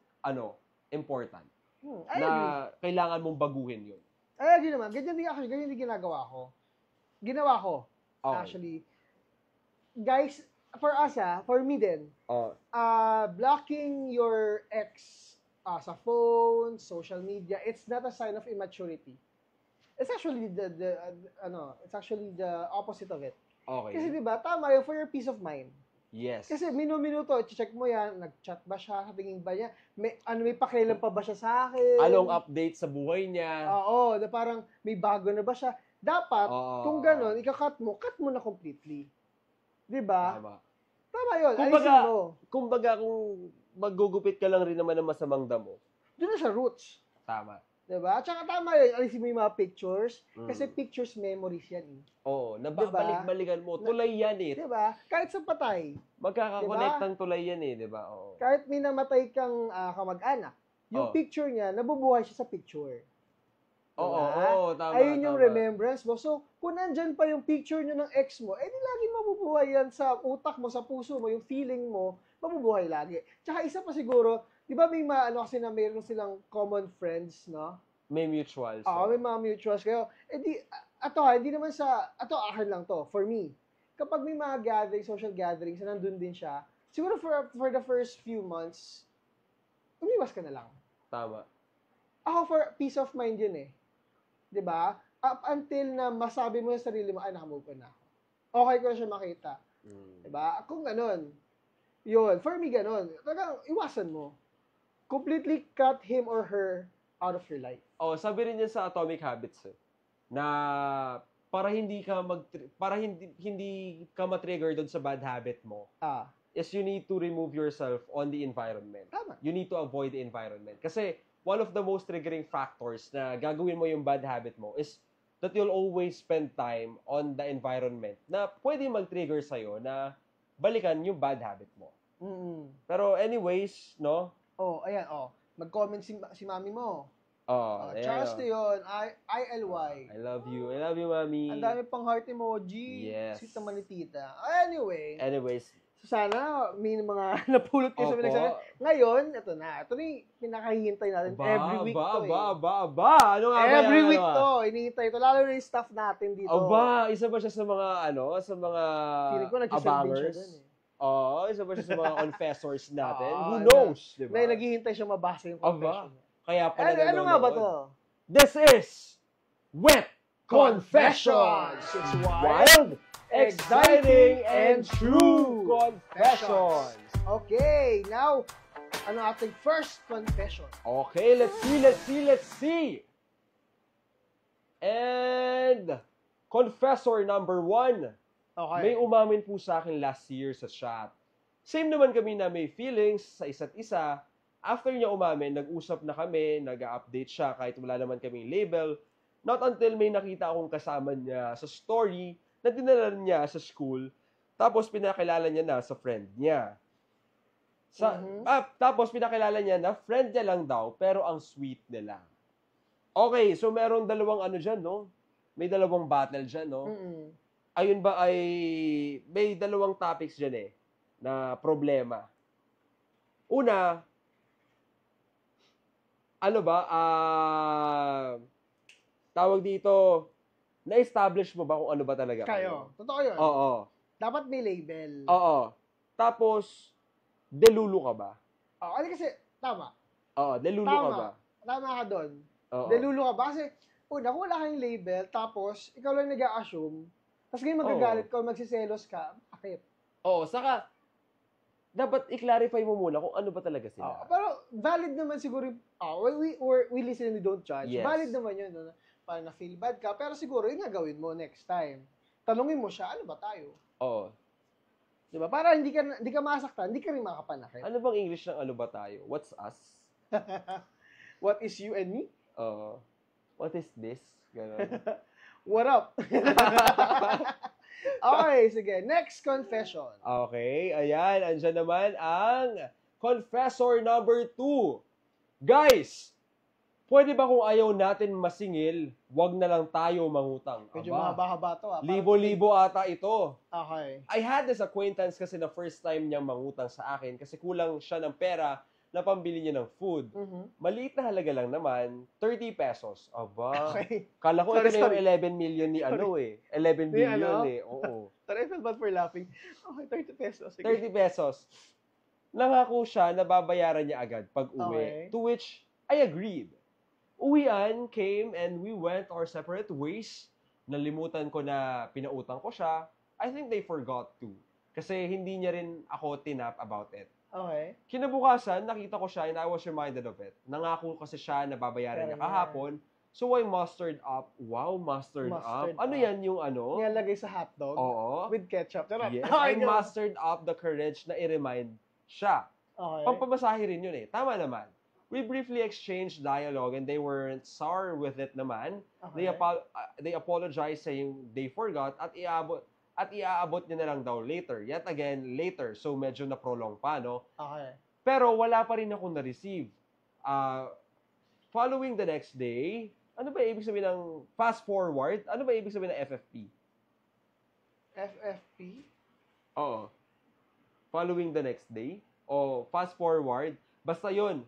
important. I Na agree. kailangan mong baguhin yun. I agree naman. Ganyan din ginagawa ko. Ginawa ko, Okay. actually. Guys, for me din, Oh, blocking your ex sa phone, social media, it's not a sign of immaturity. It's actually it's actually the opposite of it. okay. Kasi 'di ba, tama yun for your peace of mind. Yes. Kasi minuto, check mo yan, nag-chat ba siya, tingin ba niya, may pakialam pa ba siya sa akin? Anong update sa buhay niya? Oo, na parang may bago na ba siya? Dapat, kung gano'n, cut mo na completely. 'Di ba? Tama. Tama yun, alisin mo. Kumbaga kung magugupit ka lang rin naman ng masamang damo. Doon na sa roots. Tama. 'Di ba? At saka tama yun, alisin mo yung mga pictures, kasi pictures memories yan eh. Oo, nababalik-balikan mo. Tulay yan eh. 'Di ba? Kahit sa patay. Magkakakonect ng tulay yan eh, di ba? Oo. Kahit may namatay kang kamag-anak, yung picture niya, nabubuhay siya sa picture. Oo, tama. Ayun yung tama. remembrance mo. So, kung nandyan pa yung picture nyo ng ex mo, di lagi mabubuhay yan sa utak mo, sa puso mo, yung feeling mo, mabubuhay lagi. Tsaka isa pa siguro, di ba may kasi na mayroon silang common friends, no? May mutuals. Oo, may mga mutuals kayo. Hindi naman akin lang to, for me. Kapag may mga social gatherings, na nandun din siya, siguro for the first few months, umiwas ka na lang. Tama. Ako for peace of mind yun eh. 'Di ba? Up until na masabi mo sa sarili mo, ay, nakamove on na ako. Okay ko na siya makita. 'Di ba? Kung ganun. Yun. For me, ganun. Talagang iwasan mo. Completely cut him or her out of your life. Oh, sabi rin niya sa Atomic Habits na para hindi ka ma-trigger doon sa bad habit mo. Is you need to remove yourself on the environment. Tama. You need to avoid the environment. Kasi one of the most triggering factors na gagawin mo yung bad habit mo is that you'll always spend time on the environment na pwede mag-trigger sa'yo na balikan yung bad habit mo. Pero anyways, no? Ayan, mag-comment si mami mo. Charles to yun, ILY. I love you, mami. Ang dami pang heart emoji. Yes. Sweet naman ni tita. Anyways, so sana may mga napulot kayo sa pinagsasabi. Ngayon, ito na. Ito na yung pinakahihintay natin. Every week to Ano nga ba Every week to. Hinihintay ito. Lalo na yung staff natin dito. Isa ba siya sa mga, sa mga feeling ko nagsiserve siya dun eh. Isa ba siya sa mga confessors natin? Who knows? Diba? Na naghihintay siya mabasa yung confession. Kaya pala nanonood. Ano nga ba to? This is Wet Confessions! It's Wild, exciting, and true confessions! Okay, now, ano ating first confession? Okay, let's see! And, confessor number 1. Okay. May umamin po sa akin last year sa chat. Same naman kami na may feelings sa isa't isa. After niya umamin, nag-usap na kami, nag-update siya kahit wala naman kaming label. Not until may nakita akong kasama niya sa story na dinala niya sa school, tapos pinakilala niya na sa friend niya. Tapos pinakilala niya na friend niya lang daw, pero ang sweet nila. Okay, so merong dalawang dyan, no? May dalawang battle dyan, no? Ayun ba ay, may dalawang topics dyan na problema. Una, tawag dito, na-establish mo ba kung ano ba talaga kayo? Totoo yun. Oo. Dapat may label. Oo. Tapos, delulu ka ba? Kasi, tama. Oo, delulu ka ba? Tama ka doon. Oo. Delulu ka ba? Kasi, kung wala kang label, tapos, ikaw lang nag-a-assume, tapos ngayon magagalit ka, magsiselos ka, bakit? Oo, saka, dapat i-clarify mo muna kung ano ba talaga sila. Pero, valid naman siguro, we listen and we don't judge. Yes. Valid naman yun, no? Parang na-feel bad ka, pero siguro, yun nga gawin mo next time. Tanungin mo siya, ano ba tayo? Oo. Diba? Para hindi ka masaktan, hindi ka rin makapanakit. Ano bang English ng ano ba tayo? What's us? What is you and me? Oo. What is this? Ganon. What up? Okay, sige. Next confession. Okay, ayan, andyan naman ang confessor number 2. Guys, pwede ba kung ayaw natin masingil, wag na lang tayo mangutang? Medyo Aba, mahaba-haba to. Parang- libo-libo ata ito. Okay. I had this acquaintance kasi na first time niyang mangutang sa akin kasi kulang siya ng pera na pambili niya ng food. Mhm. Maliit na halaga lang naman, 30 pesos. Aba, Okay. kala ko ito na Sorry. yung 11 million ni ano eh. 11 Ni billion ano? eh. Oo. Sorry, I felt bad for laughing. Okay, 30 pesos. Sige. 30 pesos. Nangako siya na babayaran niya agad pag uwi. Okay. To which I agreed. Uwian came and we went our separate ways. Nalimutan ko na pinautang ko siya. I think they forgot to. Kasi hindi niya rin ako tinap about it. Okay. Kinabukasan, nakita ko siya and I was reminded of it. Nangako kasi siya na babayaran niya kahapon. So I mustered up. Wow, mustered Mustered up. Ano up. yan yung ano? Nilalagay sa hotdog Oo. with ketchup. Charot. Yes, I Okay, go. mustered up the courage na i-remind siya. Okay. Pampamasahe rin yun eh. Tama naman. We briefly exchanged dialogue and they weren't sour with it naman. Okay. They apologized saying they forgot at iaabot niya na lang daw later. Yet again, later. So medyo na-prolong pa, no? Okay. Pero wala pa rin akong na-receive. Following the next day, ano ba ibig sabihin ng fast forward? Ano ba ibig sabihin ng FFP? FFP? Oo. Following the next day? O fast forward? Basta yun.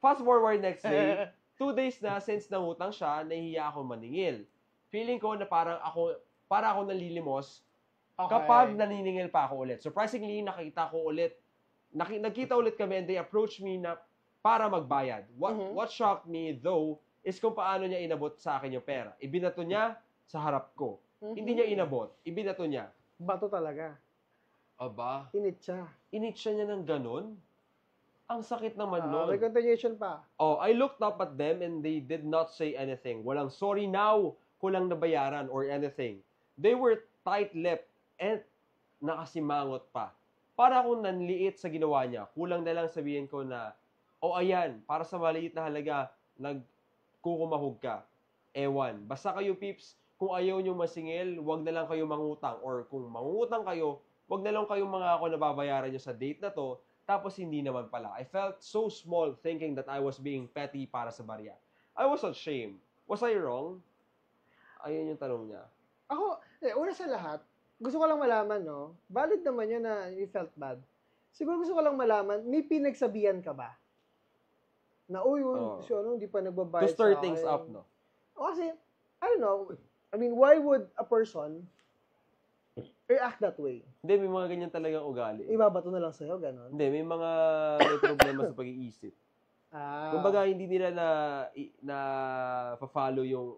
Fast forward next day, 2 days na since nangutang siya, nahihiya ako maningil. Feeling ko na para ako nalilimos Okay. kapag naniningil pa ako ulit. Surprisingly, nagkita ulit kami and they approached me na para magbayad. What shocked me though is kung paano niya inabot sa akin yung pera. Ibinato niya sa harap ko. Hindi niya inabot. Ibinato niya. Bato talaga. Aba, Init siya niya ng ganun? Ang sakit naman nun. May continuation pa. Oh, I looked up at them and they did not say anything. Walang sorry now, kulang nabayaran or anything. They were tight-lipped and nakasimangot pa. Para akong nanliit sa ginawa niya. Kulang na lang sabihin ko na, oh ayan, para sa maliit na halaga, nagkukumahog ka. Ewan. Basta kayo, peeps, kung ayaw nyo masingil, wag na lang kayo mangutang. Or kung mangutang kayo, wag na lang kayong mga ako na babayaran nyo sa date na to, tapos hindi naman pala. I felt so small thinking that I was being petty para sa barya. I was ashamed. Was I wrong? Ayun yung tanong niya. Ako, una sa lahat, gusto ko lang malaman, no? Valid naman yun na you felt bad. Siguro gusto ko lang malaman, may pinagsabihan ka ba? Na, uy, so ano, hindi pa nagbabayad To stir things up, no? O kasi, I don't know, I mean, why would a person react that way? Hindi, may mga ganyan talagang ugali. Ibabato na lang sa'yo, gano'n? Hindi, may problema sa pag-iisip. Kumbaga, hindi nila na follow yung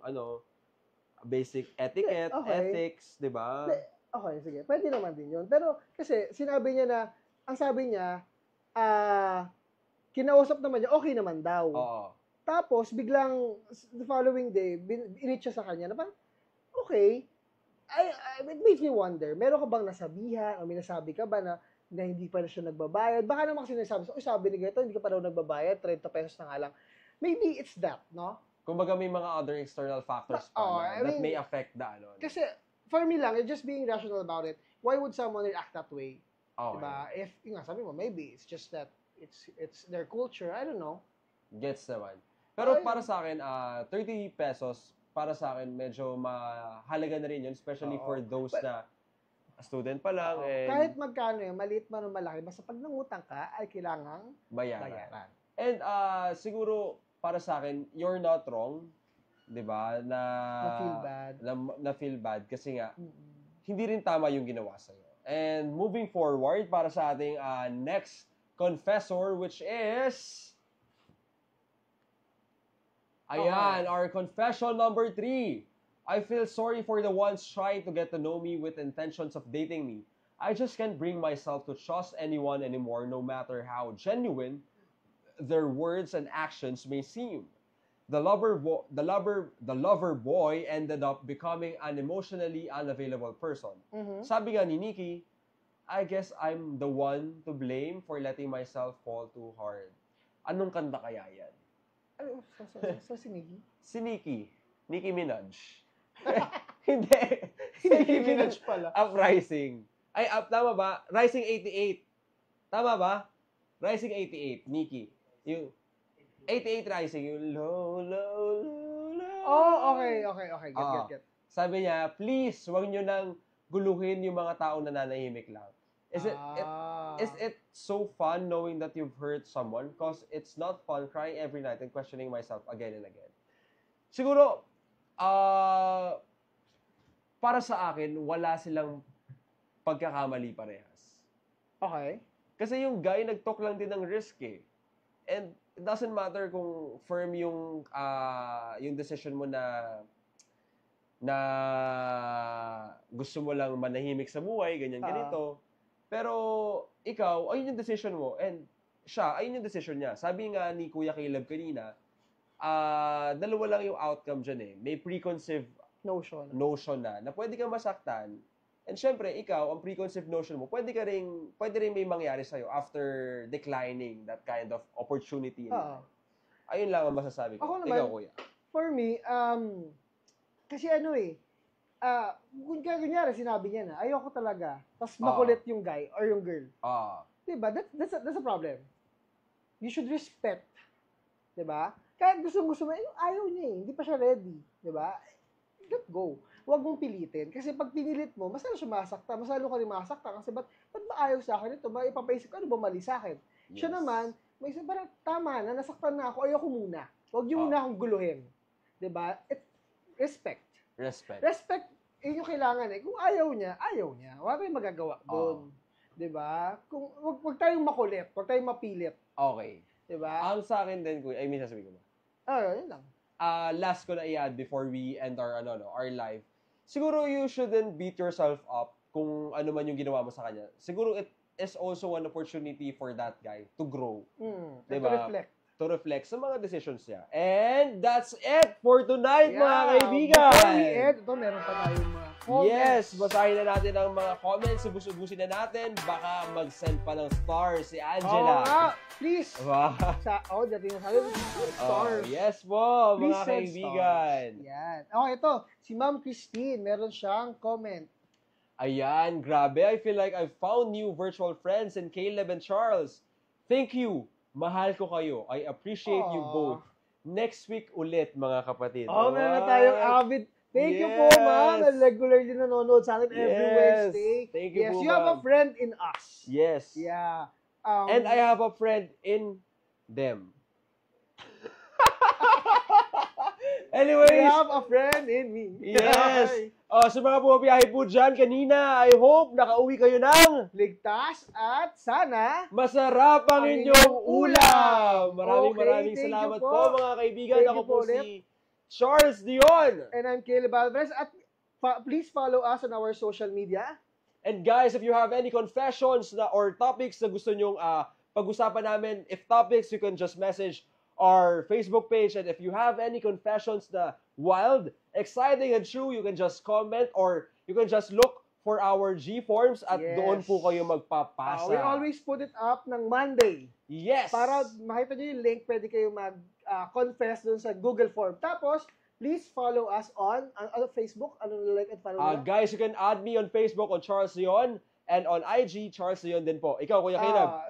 basic etiquette, ethics, di ba? Okay, sige. Pwede naman din yun. Pero kasi sinabi niya na, ang sabi niya, kinausap naman niya, okay naman daw. Oo. Tapos, biglang, the following day, init siya sa kanya na parang, okay, it makes me wonder, meron ka bang nasabihan o may nasabi ka ba na hindi pa na siya nagbabayad? Baka naman kasi nasabi, sabi ni Gato, hindi ka pa daw nagbabayad, 30 pesos na nga lang. Maybe it's that, no? Kumbaga may mga other external factors pa that may affect the Kasi, for me lang, just being rational about it, why would someone react that way? Okay. Diba? If, yung nga, sabi mo, maybe it's just that it's their culture, I don't know. Gets naman. Pero para sa akin, 30 pesos, para sa akin, medyo mahalaga na rin yun, especially for those na student pa lang. And kahit magkano yun, maliit man o malaki, basta pag nangutang ka, ay kailangang bayaran. And siguro, para sa akin, you're not wrong, di ba? Na-feel bad. Na-feel bad kasi nga, hindi rin tama yung ginawa sa'yo. And moving forward, para sa ating next confessor, which is... Ayan, our confession number 3. I feel sorry for the ones trying to get to know me with intentions of dating me. I just can't bring myself to trust anyone anymore, no matter how genuine their words and actions may seem. The lover boy ended up becoming an emotionally unavailable person. Sabi nga ni Nikki, I guess I'm the one to blame for letting myself fall too hard. Anong kanta kaya yan? So si Nikki? Si Nicki Minaj. Hindi. Nicki Minaj pala. Uprising. Ay, tama ba? Rising 88. Tama ba? Rising 88, Nicki. Yung 88 Rising, yung low, low, low, low. Oh, okay. Get. Sabi niya, please, huwag nyo nang guluhin yung mga taong nananahimik lang. Is it so fun knowing that you've hurt someone? Because it's not fun crying every night and questioning myself again and again. Siguro, para sa akin, wala silang pagkakamali parehas. Okay. Kasi yung guy, nag-talk lang din ng risk eh. And it doesn't matter kung firm yung decision mo na gusto mo lang manahimik sa buhay, ganito. Pero ikaw, ayun yung decision mo. And siya, ayun yung decision niya. Sabi nga ni Kuya Caleb kanina, dalawa lang yung outcome dyan eh. May preconceived notion na pwede kang masaktan. And syempre, ikaw, ang preconceived notion mo, pwede rin may mangyari sa'yo after declining that kind of opportunity. Ayun lang ang masasabi ko. Ako naman, ikaw, Kuya. For me, kasi kunyari sinabi niya na, ayoko talaga, tapos makulit yung guy or yung girl. Diba? That's a problem. You should respect. Diba? Kahit gusto mo, ayaw niya eh. Hindi pa siya ready. Diba? Let go. Huwag mong pilitin. Kasi pag pinilit mo, mas lalo siya masakta. Mas lalo ka rin masakta. Kasi ba't ba ayaw sa akin ito? Ipapaisip ko, ano ba mali sa akin? Yes. Siya naman, may isip, parang tama na, nasaktan na ako, ayoko muna. Huwag niyo muna akong guluhin. Diba? Respect. Respect, yun yung kailangan eh. Kung ayaw niya. Wala tayong magagawa doon. Diba? Kung wag tayong makulit, wag tayong mapilit. Okay. Diba? Ang sa akin din, Kuya, may sasabihin ko ba? Yun lang. Last ko na i-add before we end our live. Siguro you shouldn't beat yourself up kung ano man yung ginawa mo sa kanya. Siguro it is also an opportunity for that guy to grow. Diba? To reflect sa mga decisions niya. And that's it for tonight, mga kaibigan. Before we end, ito meron pa tayong mga comments. Yes, basahin na natin ang mga comments. Ubus-ubusin na natin. Baka mag-send pa ng stars si Angela. nga. Please. Wow. Dating na sabi, stars. Yes po, Please mga kaibigan. Stars. Yan. Ito. Si Ma'am Christine, meron siyang comment. Ayan, grabe. I feel like I've found new virtual friends in Caleb and Charles. Thank you. Mahal ko kayo. I appreciate you both. Next week ulit, mga kapatid. Meron na tayong avid. Thank you po, ma'am. Regularly nanonood sa akin every Wednesday. Thank you po, you have a friend in us. Yes. Yeah. And I have a friend in them. Anyways. You have a friend in me. Yes. Sa mga bumabiyahe po dyan kanina, I hope nakauwi kayo ng ligtas at sana masarap ang inyong ulam. Maraming salamat po mga kaibigan. Ako po si Charles Dion. And I'm Caleb Alvarez. At please follow us on our social media. And guys, if you have any confessions or topics na gusto nyong pag-usapan namin, if topics, you can just message our Facebook page. And if you have any confessions na wild, exciting, and true, you can just comment or you can just look for our G-forms at doon po kayo magpapasa. We always put it up ng Monday. Yes! Para makita nyo yung link, pwede kayo mag-confess doon sa Google form. Tapos, please follow us on Facebook. Like and follow guys, you can add me on Facebook on Charles Leon. And on IG, Charles Leon din po. Ikaw, Kuya Caleb.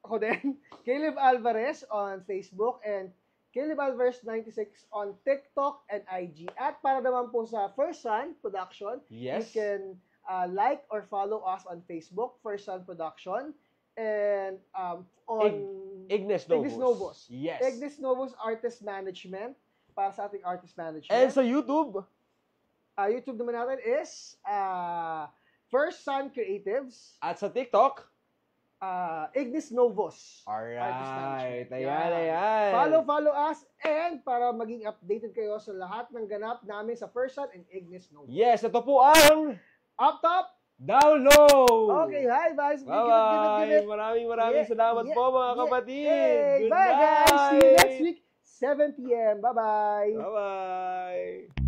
Ako din. Caleb Alvarez on Facebook and Caleb Alvarez 96 on TikTok and IG. At para naman po sa First Sun Production, you can like or follow us on Facebook, First Sun Production, and on Ignis Novos. Yes. Ignis Novos Artist Management para sa ating artist management. And sa YouTube? YouTube naman natin is First Sun Creatives. At sa TikTok? Ignis Novos. Alright. Ayan. Follow us and para maging updated kayo sa lahat ng ganap namin sa First Sun and Ignis Novos. Yes, ito po ang Up Top, Down Low. Okay, hi guys. Bye-bye. Maraming salamat po mga kapatid. Good bye night. guys. See you next week, 7 p.m. Bye-bye. Bye-bye.